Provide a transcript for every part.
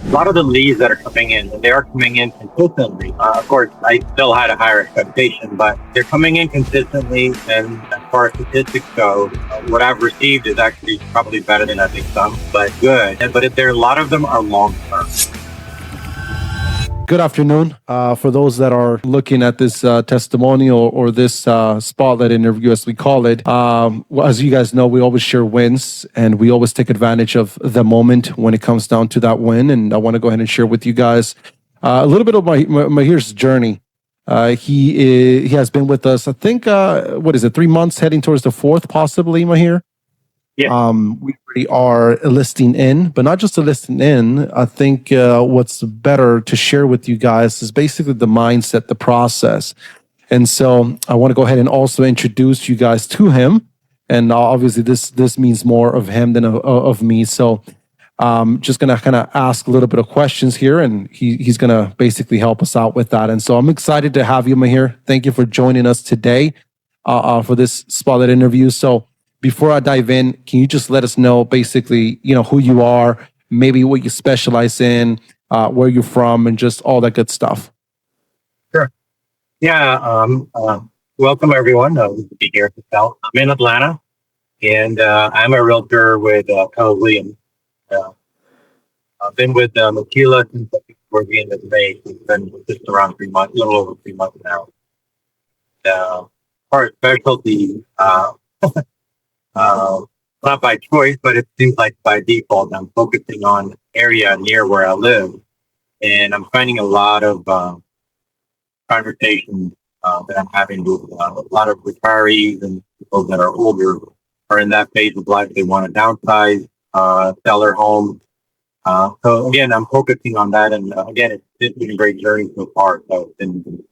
a lot of the leads that are coming in, and they are coming in consistently. Of course, I still had a higher expectation, but they're coming in consistently. And as far as statistics go, what I've received is actually probably better than I think some, but good. But if there, a lot of them are long term. Good afternoon. For those that are looking at this testimonial or this spotlight interview, as we call it, as you guys know, we always share wins and we always take advantage of the moment when it comes down to that win. And I want to go ahead and share with you guys a little bit of Mihir's journey. He has been with us, I think, what is it, 3 months, heading towards the fourth, possibly, Mihir? Yeah. We already are listing in, but not just a listing in. I think what's better to share with you guys is basically the mindset, the process. And so I want to go ahead and also introduce you guys to him. And obviously this means more of him than of me. So just going to kind of ask a little bit of questions here, and he's going to basically help us out with that. And so I'm excited to have you, Mihir. Thank you for joining us today for this spotlight interview. So before I dive in, can you just let us know basically, who you are, maybe what you specialize in, where you're from, and just all that good stuff? Sure. Yeah. Welcome everyone. Good to be here. I'm in Atlanta, and I'm a realtor with Keller Williams. I've been with Meskula since before the end of May. It's been just around 3 months, a little over 3 months now. Our specialty. Not by choice, but it seems like by default, I'm focusing on area near where I live, and I'm finding a lot of conversations that I'm having with a lot of retirees and people that are older, are in that phase of life. They want to downsize, sell their home. So again, I'm focusing on that, and again, it's been a great journey so far. So it's been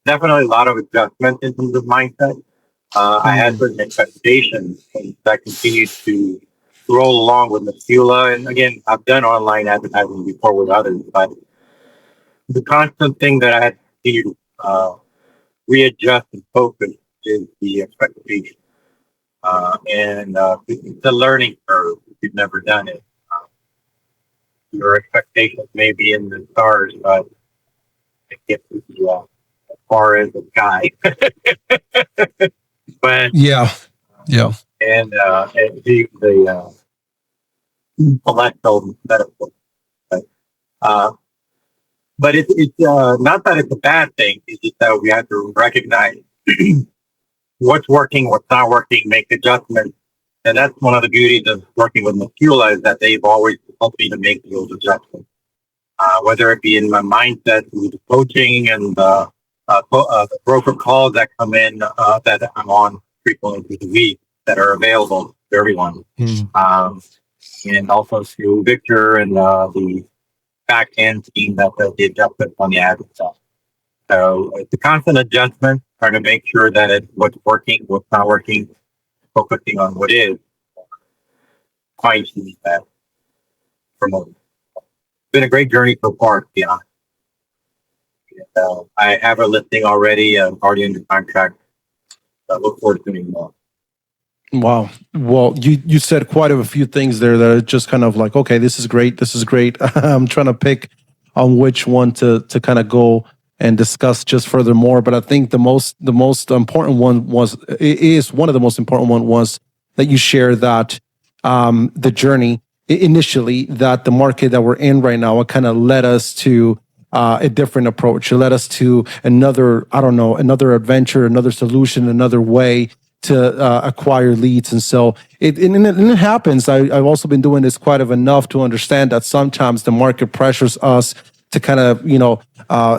definitely a lot of adjustment in terms of mindset. I had certain expectations, and that continued to roll along with Meskula. And again, I've done online advertising before with others, but the constant thing that I had to continue to readjust and focus is the expectation. And it's a learning curve if you've never done it. Your expectations may be in the stars, but it gets you as far as the sky. But yeah, and the celestial metaphor, but it's not that it's a bad thing. It's just that we have to recognize what's working, what's not working, make adjustments, and that's one of the beauties of working with Meskula, is that they've always helped me to make those adjustments, whether it be in my mindset through the coaching and the broker calls that come in that I'm on frequently through the week that are available to everyone. And also through Victor and the back end team that does the adjustments on the ad itself. So it's a constant adjustment, trying to make sure that what's working, what's not working, focusing on what is, fine tuning that, promote. It's been a great journey so far, to be honest. I have a listing already. I'm already under contract. I look forward to doing more. Wow. Well, you said quite a few things there that are just kind of like, okay, this is great. This is great. I'm trying to pick on which one to kind of go and discuss just furthermore. But I think the most important one was that you share that the journey initially, that the market that we're in right now, it kind of led us to a different approach. It led us to another adventure, another solution, another way to acquire leads. And so it happens. I've also been doing this quite enough to understand that sometimes the market pressures us to kind of,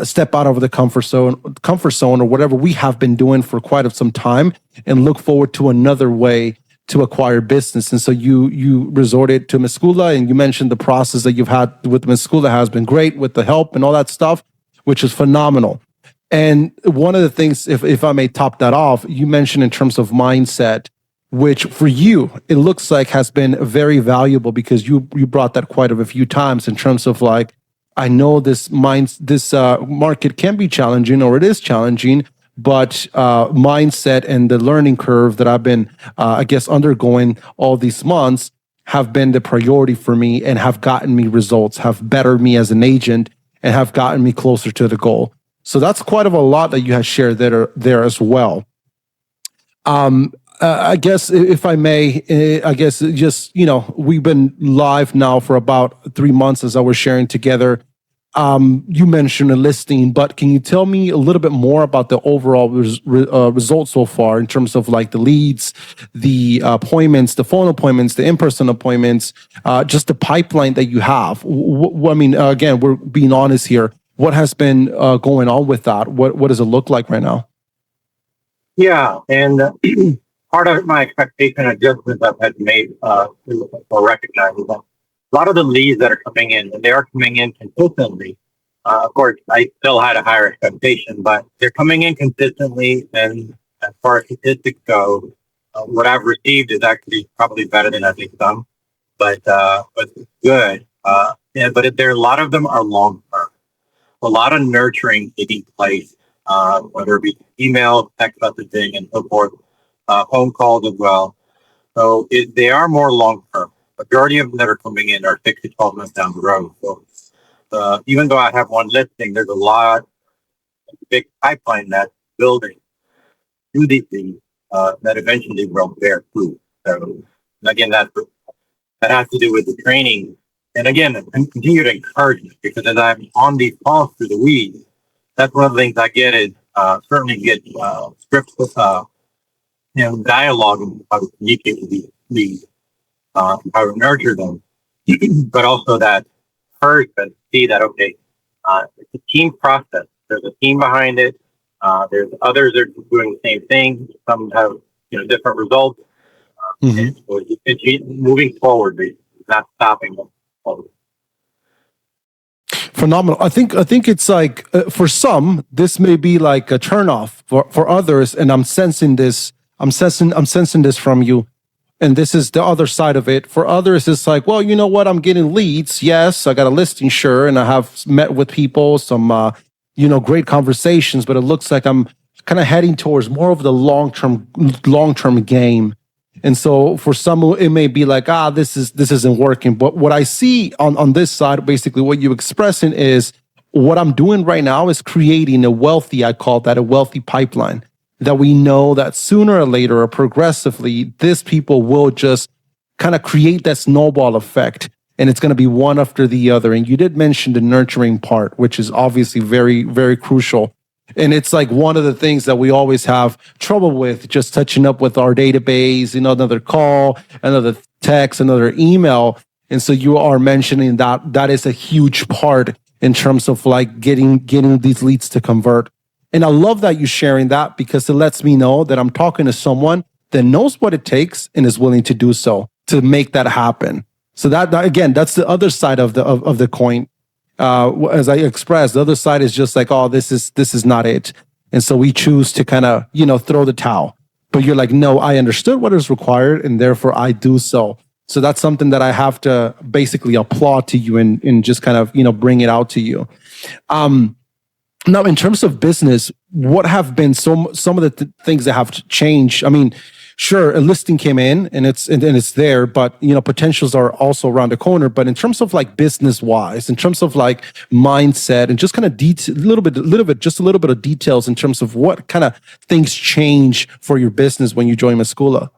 step out of the comfort zone or whatever we have been doing for quite some time and look forward to another way to acquire business. And so you resorted to Meskula, and you mentioned the process that you've had with Meskula has been great with the help and all that stuff, which is phenomenal. And one of the things, if I may top that off, you mentioned in terms of mindset, which for you, it looks like has been very valuable because you brought that quite a few times in terms of like, I know this market can be challenging, or it is challenging, but mindset and the learning curve that I've been, undergoing all these months have been the priority for me and have gotten me results, have bettered me as an agent, and have gotten me closer to the goal. So that's quite of a lot that you have shared there as well. I guess if I may, I guess just, we've been live now for about 3 months as I was sharing together. You mentioned a listing, but can you tell me a little bit more about the overall results so far in terms of like the leads, the appointments, the phone appointments, the in-person appointments, just the pipeline that you have? I mean, again, we're being honest here. What has been going on with that? What does it look like right now? Yeah, and part of my expectation adjustments I've had made or recognized is that a lot of the leads that are coming in, and they are coming in consistently. Of course, I still had a higher expectation, but they're coming in consistently. And as far as statistics go, what I've received is actually probably better than I think some, but it's good. Yeah, but there a lot of them are long term. A lot of nurturing taking place, whether it be email, text messaging, and so forth, phone calls as well. So they are more long term. Majority of them that are coming in are 6 to 12 months down the road. So even though I have one listing, there's a lot big pipeline that's building through these things that eventually will bear fruit. So again, that has to do with the training. And again, continue to encourage me because as I'm on these calls through the weeds, that's one of the things I get is certainly get scripts with dialogue and how to communicate with these leads, how to nurture them, but also that encouragement, see that okay, it's a team process. There's a team behind it. There's others that are doing the same thing. Some have different results. And so it's moving forward, not stopping them. Phenomenal. I think it's like for some, this may be like a turnoff. For others, and I'm sensing this. I'm sensing this from you, and this is the other side of it. For others, it's like, well, you know what? I'm getting leads. Yes, I got a listing, sure, and I have met with people, some great conversations. But it looks like I'm kind of heading towards more of the long term game. And so for some, it may be like, this isn't working. But what I see on this side, basically what you're expressing is what I'm doing right now is creating I call that a wealthy pipeline that we know that sooner or later or progressively, these people will just kind of create that snowball effect. And it's going to be one after the other. And you did mention the nurturing part, which is obviously very, very crucial. And it's like one of the things that we always have trouble with, just touching up with our database, another call, another text, another email. And so you are mentioning that is a huge part in terms of like getting these leads to convert. And I love that you're sharing that because it lets me know that I'm talking to someone that knows what it takes and is willing to do so to make that happen. So that again, that's the other side of the coin. As I expressed, the other side is just like, oh, this is not it. And so we choose to kind of, throw the towel. But you're like, no, I understood what is required and therefore I do so. So that's something that I have to basically applaud to you and just kind of, bring it out to you. Now, in terms of business, what have been some of the things that have changed? I mean, sure, a listing came in and it's there, but potentials are also around the corner. But in terms of like business wise, in terms of like mindset, and just kind of a little bit of details in terms of what kind of things change for your business when you join Meskula.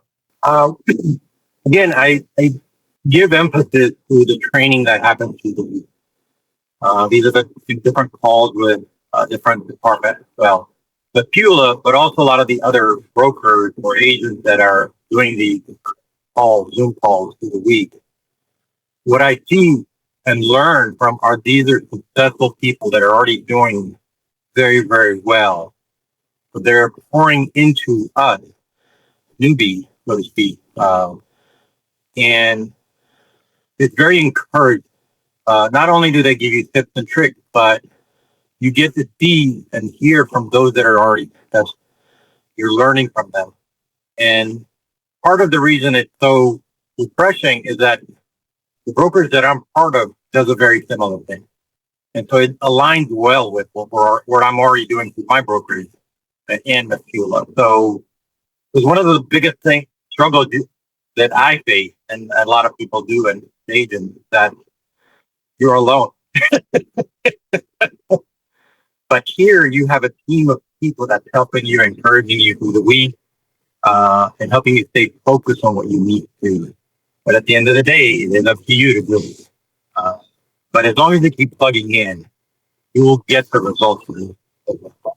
Again, I give emphasis to the training that happens through the week. These are the different calls with different departments. Well, Meskula, but also a lot of the other brokers or agents that are doing the Zoom calls through the week. What I see and learn from these are successful people that are already doing very, very well. So they're pouring into us, newbies, so to speak. And it's very encouraging. Not only do they give you tips and tricks, but you get to see and hear from those that are already successful. You're learning from them. And part of the reason it's so refreshing is that the brokers that I'm part of does a very similar thing. And so it aligns well with what I'm already doing through my brokerage and Meskula. So it was one of the biggest struggles that I face, and a lot of people do in agents, that you're alone. But here you have a team of people that's helping you, encouraging you through the week, and helping you stay focused on what you need to do. But at the end of the day, it's up to you to do it. Uh, but as long as you keep plugging in, you will get the results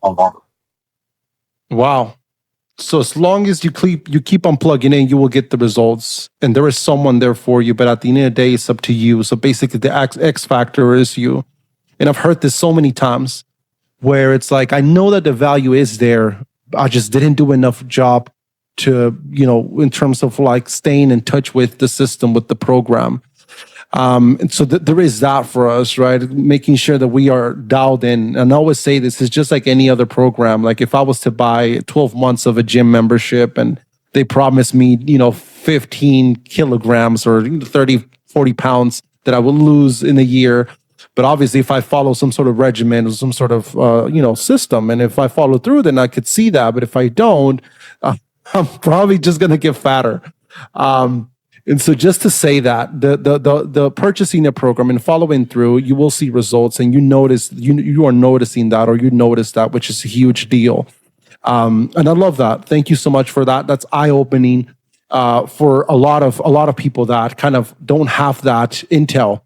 along. Wow. So as long as you keep on plugging in, you will get the results, and there is someone there for you. But at the end of the day, it's up to you. So basically, the X factor is you. And I've heard this so many times where it's like, I know that the value is there. I just didn't do enough job to, in terms of like staying in touch with the system, with the program. And so there is that for us, right? Making sure that we are dialed in. And I always say this is just like any other program. Like if I was to buy 12 months of a gym membership and they promised me, 15 kilograms or 30, 40 pounds that I will lose in a year. But obviously, if I follow some sort of regimen or some sort of, system, and if I follow through, then I could see that. But if I don't, I'm probably just going to get fatter. And so just to say that the purchasing a program and following through, you will see results, and you are noticing that, or you notice that, which is a huge deal. And I love that. Thank you so much for that. That's eye opening for a lot of people that kind of don't have that intel.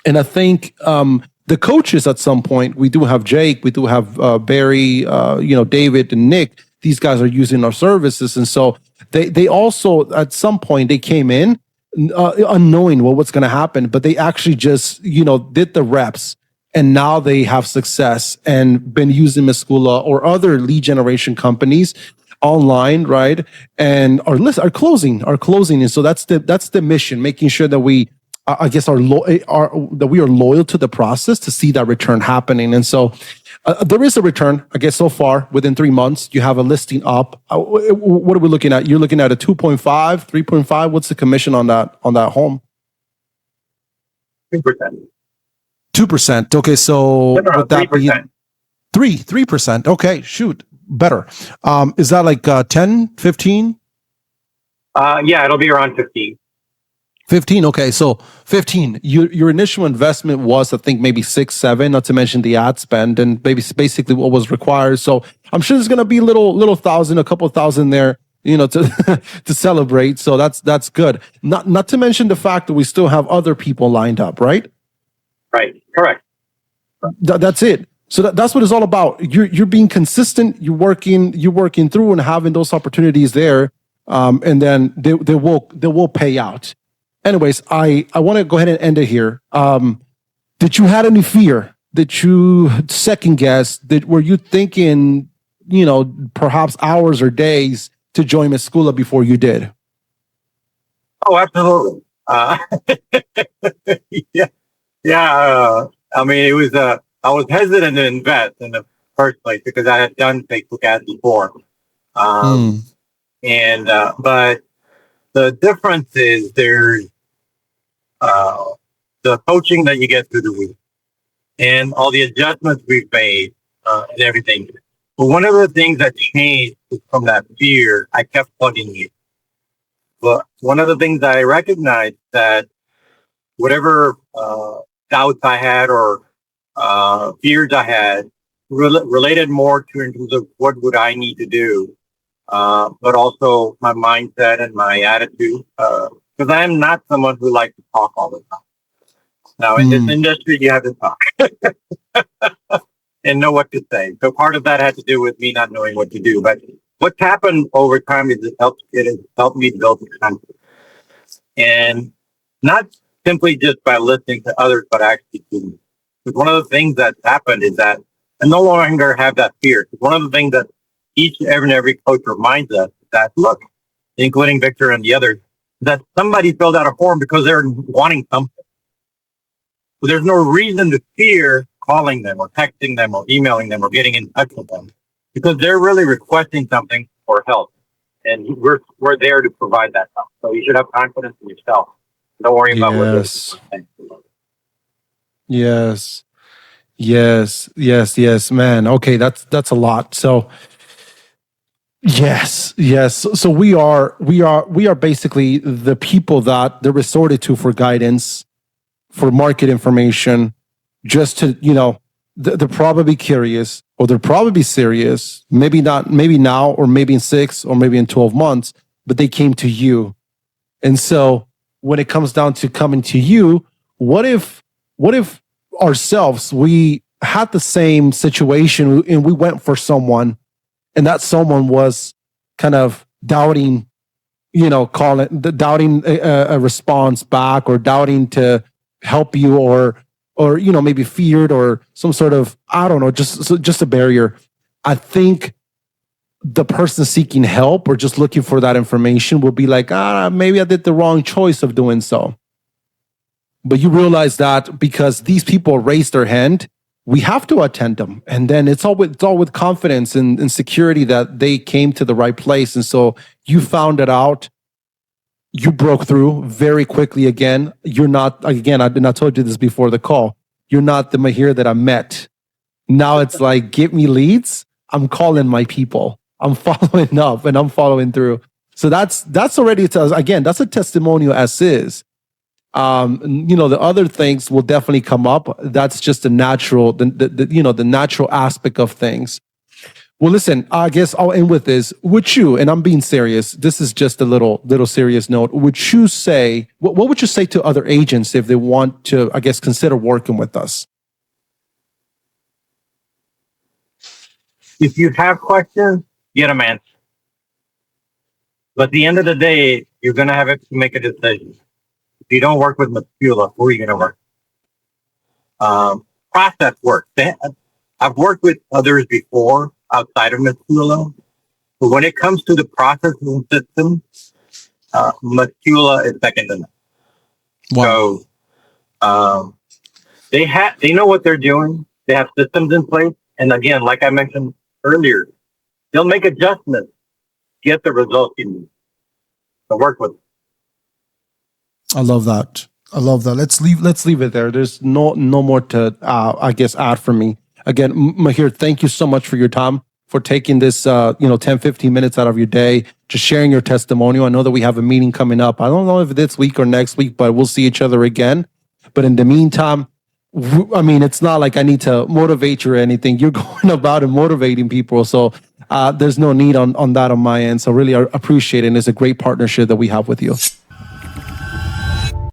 And I think the coaches at some point, we do have Jake, we do have Barry, David and Nick. These guys are using our services, and so they also at some point they came in unknowing what's going to happen, but they actually just did the reps, and now they have success and been using Meskula or other lead generation companies online, right? And are closing, and so that's the mission, making sure that we. I guess that we are loyal to the process to see that return happening. And so there is a return, I guess, so far within 3 months. You have a listing up. What are we looking at? You're looking at a 2.5, 3.5. What's the commission on that home? 2%. 2%. Okay, so would that 3%. be 3%? Okay, shoot, better. Is that like 10, 15? Yeah, it'll be around 15. 15. Okay. So 15, your initial investment was, I think, maybe 6, 7, not to mention the ad spend and basically what was required. So I'm sure there's going to be little thousand, a couple of thousand there, to, to celebrate. So that's good. Not to mention the fact that we still have other people lined up, right? Right. Correct. That's it. So that's what it's all about. You're being consistent. You're working through and having those opportunities there. And then they will pay out. Anyways, I want to go ahead and end it here. Did you had any fear? Did you second guess? Were you thinking, perhaps hours or days to join Meskula before you did? Oh, absolutely. Yeah, yeah. I mean, it was. I was hesitant to invest in the first place because I had done Facebook ads before, and but the difference is there's the coaching that you get through the week and all the adjustments we've made and everything. But one of the things that changed from that fear, I kept plugging in. But one of the things I recognized that whatever doubts I had or fears I had related more to in terms of what would I need to do, but also my mindset and my attitude. Because I am not someone who likes to talk all the time. Now, in this industry, you have to talk and know what to say. So part of that had to do with me not knowing what to do. But what's happened over time is it has helped me build confidence. And not simply just by listening to others, but actually doing. Because one of the things that's happened is that I no longer have that fear. One of the things that every coach reminds us that, look, including Victor and the others, that somebody filled out a form because they're wanting something. So there's no reason to fear calling them or texting them or emailing them or getting in touch with them because they're really requesting something for help. And we're there to provide that help. So you should have confidence in yourself. Don't worry about what they're saying. Yes, man. Okay, that's a lot. So Yes. So we are basically the people that they're resorted to for guidance, for market information, just to, they're probably curious or they're probably serious. Maybe not, maybe now, or maybe in 6 or maybe in 12 months, but they came to you. And so when it comes down to coming to you, what if ourselves, we had the same situation and we went for someone, and that someone was kind of doubting, doubting a response back, or doubting to help you, or maybe feared, or some sort of, I don't know, just a barrier. I think the person seeking help or just looking for that information will be like, maybe I did the wrong choice of doing so. But you realize that because these people raised their hand, we have to attend them. And then it's all with confidence and security that they came to the right place. And so you found it out. You broke through very quickly again. You're not, again, I told you this before the call. You're not the Mihir that I met. Now it's like, give me leads. I'm calling my people. I'm following up and I'm following through. So that's already, again, that's a testimonial as is. The other things will definitely come up. That's just the natural, the natural aspect of things. Well, listen, I guess I'll end with this. Would you, and I'm being serious, this is just a little serious note. Would you say, what would you say to other agents if they want to, I guess, consider working with us? If you have questions, get them answered. But at the end of the day, you're going to have to make a decision. If you don't work with Meskula, who are you going to work with? Process work. I've worked with others before outside of Meskula, but when it comes to the processing system, Meskula is second to none. Wow. So they know what they're doing. They have systems in place, and again, like I mentioned earlier, they'll make adjustments, get the results you need. So work with them. I love that. Let's leave it there. There's no more to I guess add from me. Again, Mihir, thank you so much for your time, for taking this 10, 15 minutes out of your day, just sharing your testimonial. I know that we have a meeting coming up. I don't know if this week or next week, but we'll see each other again. But in the meantime, it's not like I need to motivate you or anything. You're going about and motivating people. So there's no need on that on my end. So really, I appreciate it. And it's a great partnership that we have with you.